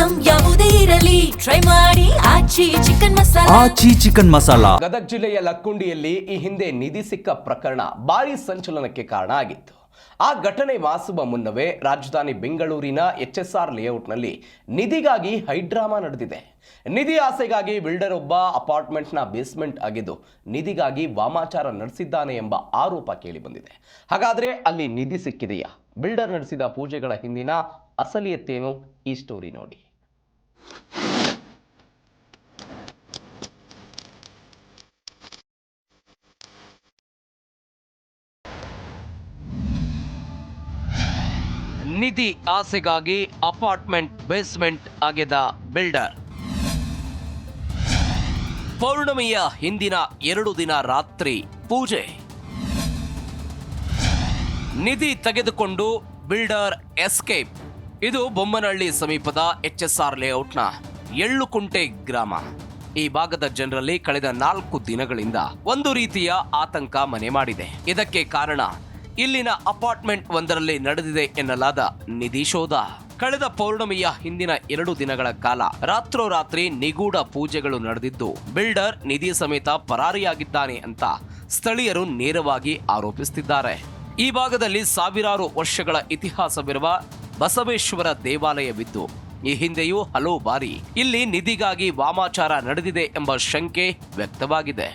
Item ಯಾವುದೇ ಇರಲಿ try ಮಾಡಿ ಆಚಿ ಚಿಕನ್ ಮಸಾಲಾ. ಗದಗ ಜಿಲ್ಲೆಯ ಲಕ್ಕುಂಡಿಯಲ್ಲಿ ಈ ಹಿಂದೆ ನಿಧಿ ಸಿಕ್ಕ ಪ್ರಕರಣ ಭಾರೀ ಸಂಚಲನಕ್ಕೆ ಕಾರಣ ಆಗಿತ್ತು. ಆ ಘಟನೆ ವಾಸುವ ಮುನ್ನವೇ ರಾಜಧಾನಿ ಬೆಂಗಳೂರಿನ HSR ಲೇಔಟ್ನಲ್ಲಿ ನಿಧಿಗಾಗಿ ಹೈಡ್ರಾಮಾ ನಡೆದಿದೆ. ನಿಧಿ ಆಸೆಗಾಗಿ ಬಿಲ್ಡರ್ ಒಬ್ಬ ಅಪಾರ್ಟ್ಮೆಂಟ್ನ ಬೇಸ್ಮೆಂಟ್ ಆಗಿದ್ದು ನಿಧಿಗಾಗಿ ವಾಮಾಚಾರ ನಡೆಸಿದ್ದಾನೆ ಎಂಬ ಆರೋಪ ಕೇಳಿ ಬಂದಿದೆ. ಹಾಗಾದ್ರೆ ಅಲ್ಲಿ ನಿಧಿ ಸಿಕ್ಕಿದೆಯಾ? ಬಿಲ್ಡರ್ ನಡೆಸಿದ ಪೂಜೆಗಳ ಹಿಂದಿನ ಅಸಲಿಯತ್ತೇನು? ಈ ಸ್ಟೋರಿ ನೋಡಿ. ನಿಧಿ ಆಸೆಗಾಗಿ ಅಪಾರ್ಟ್ಮೆಂಟ್ ಬೇಸ್ಮೆಂಟ್ ಆಗಿದ್ದ ಬಿಲ್ಡರ್. ಪೌರ್ಣಮಿಯ ಹಿಂದಿನ 2 ದಿನ ರಾತ್ರಿ ಪೂಜೆ. ನಿಧಿ ತೆಗೆದುಕೊಂಡು ಬಿಲ್ಡರ್ ಎಸ್ಕೇಪ್. ಇದು ಬೊಮ್ಮನಹಳ್ಳಿ ಸಮೀಪದ HSR ಲೇಔಟ್ನ ಎಳ್ಳುಕುಂಟೆ ಗ್ರಾಮ. ಈ ಭಾಗದ ಜನರಲ್ಲಿ ಕಳೆದ 4 ದಿನಗಳಿಂದ ಒಂದು ರೀತಿಯ ಆತಂಕ ಮನೆ ಮಾಡಿದೆ. ಇದಕ್ಕೆ ಕಾರಣ ಇಲ್ಲಿನ ಅಪಾರ್ಟ್ಮೆಂಟ್ ಒಂದರಲ್ಲಿ ನಡೆದಿದೆ ಎನ್ನಲಾದ ನಿಧಿ ಶೋಧ. ಕಳೆದ ಪೌರ್ಣಮಿಯ ಹಿಂದಿನ 2 ದಿನಗಳ ಕಾಲ ರಾತ್ರೋರಾತ್ರಿ ನಿಗೂಢ ಪೂಜೆಗಳು ನಡೆದಿದ್ದು ಬಿಲ್ಡರ್ ನಿಧಿ ಸಮೇತ ಪರಾರಿಯಾಗಿದ್ದಾನೆ ಅಂತ ಸ್ಥಳೀಯರು ನೇರವಾಗಿ ಆರೋಪಿಸುತ್ತಿದ್ದಾರೆ. ಈ ಭಾಗದಲ್ಲಿ ಸಾವಿರಾರು ವರ್ಷಗಳ ಇತಿಹಾಸವಿರುವ ಬಸವೇಶ್ವರ ದೇವಾಲಯವಿದ್ದು ಈ ಹಿಂದೆಯೂ ಹಲವು ಬಾರಿ ಇಲ್ಲಿ ನಿಧಿಗಾಗಿ ವಾಮಾಚಾರ ನಡೆದಿದೆ ಎಂಬ ಶಂಕೆ ವ್ಯಕ್ತವಾಗಿದೆ.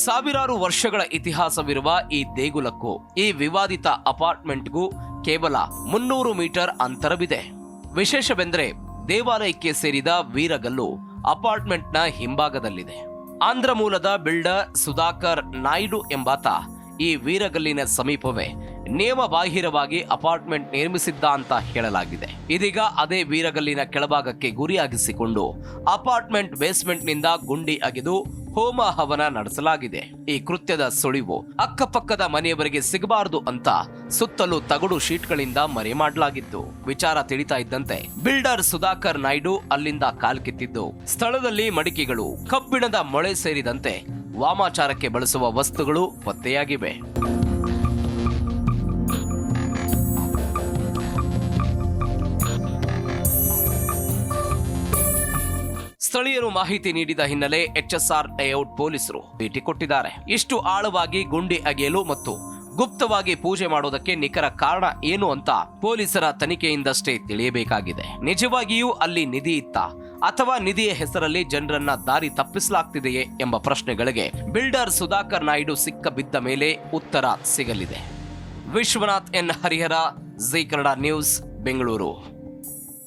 ಸಾವಿರಾರು ವರ್ಷಗಳ ಇತಿಹಾಸವಿರುವ ಈ ದೇಗುಲಕ್ಕೂ ಈ ವಿವಾದಿತ ಅಪಾರ್ಟ್ಮೆಂಟ್ಗೂ ಕೇವಲ 300 ಮೀಟರ್ ಅಂತರವಿದೆ. ವಿಶೇಷವೆಂದರೆ ದೇವಾಲಯಕ್ಕೆ ಸೇರಿದ ವೀರಗಲ್ಲು ಅಪಾರ್ಟ್ಮೆಂಟ್ನ ಹಿಂಭಾಗದಲ್ಲಿದೆ. ಆಂಧ್ರ ಮೂಲದ ಬಿಲ್ಡರ್ ಸುಧಾಕರ್ ನಾಯ್ಡು ಎಂಬಾತ ಈ ವೀರಗಲ್ಲಿನ ಸಮೀಪವೇ ನಿಯಮಬಾಹಿರವಾಗಿ ಅಪಾರ್ಟ್ಮೆಂಟ್ ನಿರ್ಮಿಸಿದ್ದ ಅಂತ ಹೇಳಲಾಗಿದೆ. ಇದೀಗ ಅದೇ ವೀರಗಲ್ಲಿನ ಕೆಳಭಾಗಕ್ಕೆ ಗುರಿಯಾಗಿಸಿಕೊಂಡು ಅಪಾರ್ಟ್ಮೆಂಟ್ ಬೇಸ್ಮೆಂಟ್ನಿಂದ ಗುಂಡಿ ಅಗೆದು ಹೋಮ ಹವನ ನಡೆಸಲಾಗಿದೆ. ಈ ಕೃತ್ಯದ ಸುಳಿವು ಅಕ್ಕಪಕ್ಕದ ಮನೆಯವರಿಗೆ ಸಿಗಬಾರದು ಅಂತ ಸುತ್ತಲೂ ತಗಡು ಶೀಟ್ಗಳಿಂದ ಮರೆ ಮಾಡಲಾಗಿತ್ತು. ವಿಚಾರ ತಿಳಿತಾ ಇದ್ದಂತೆ ಬಿಲ್ಡರ್ ಸುಧಾಕರ್ ನಾಯ್ಡು ಅಲ್ಲಿಂದ ಕಾಲ್ಕಿತ್ತಿದ್ದು ಸ್ಥಳದಲ್ಲಿ ಮಡಿಕೆಗಳು, ಕಬ್ಬಿಣದ ಮೊಳೆ ಸೇರಿದಂತೆ ವಾಮಾಚಾರಕ್ಕೆ ಬಳಸುವ ವಸ್ತುಗಳು ಪತ್ತೆಯಾಗಿವೆ. ಸ್ಥಳೀಯರು ಮಾಹಿತಿ ನೀಡಿದ ಹಿನ್ನೆಲೆ HSR ಲೇಔಟ್ ಪೊಲೀಸರು ಭೇಟಿ ಕೊಟ್ಟಿದ್ದಾರೆ. ಇಷ್ಟು ಆಳವಾಗಿ ಗುಂಡಿ ಅಗೆಯಲು ಮತ್ತು ಗುಪ್ತವಾಗಿ ಪೂಜೆ ಮಾಡೋದಕ್ಕೆ ನಿಖರ ಕಾರಣ ಏನು ಅಂತ ಪೊಲೀಸರ ತನಿಖೆಯಿಂದಷ್ಟೇ ತಿಳಿಯಬೇಕಾಗಿದೆ. ನಿಜವಾಗಿಯೂ ಅಲ್ಲಿ ನಿಧಿ ಇತ್ತ ಅಥವಾ ನಿಧಿಯ ಹೆಸರಲ್ಲಿ ಜನರನ್ನ ದಾರಿ ತಪ್ಪಿಸಲಾಗ್ತಿದೆಯೇ ಎಂಬ ಪ್ರಶ್ನೆಗಳಿಗೆ ಬಿಲ್ಡರ್ ಸುಧಾಕರ್ ನಾಯ್ಡು ಸಿಕ್ಕ ಬಿದ್ದ ಮೇಲೆ ಉತ್ತರ ಸಿಗಲಿದೆ. ವಿಶ್ವನಾಥ್ N. ಹರಿಹರ, ಜಿ ಕನ್ನಡ ನ್ಯೂಸ್, ಬೆಂಗಳೂರು.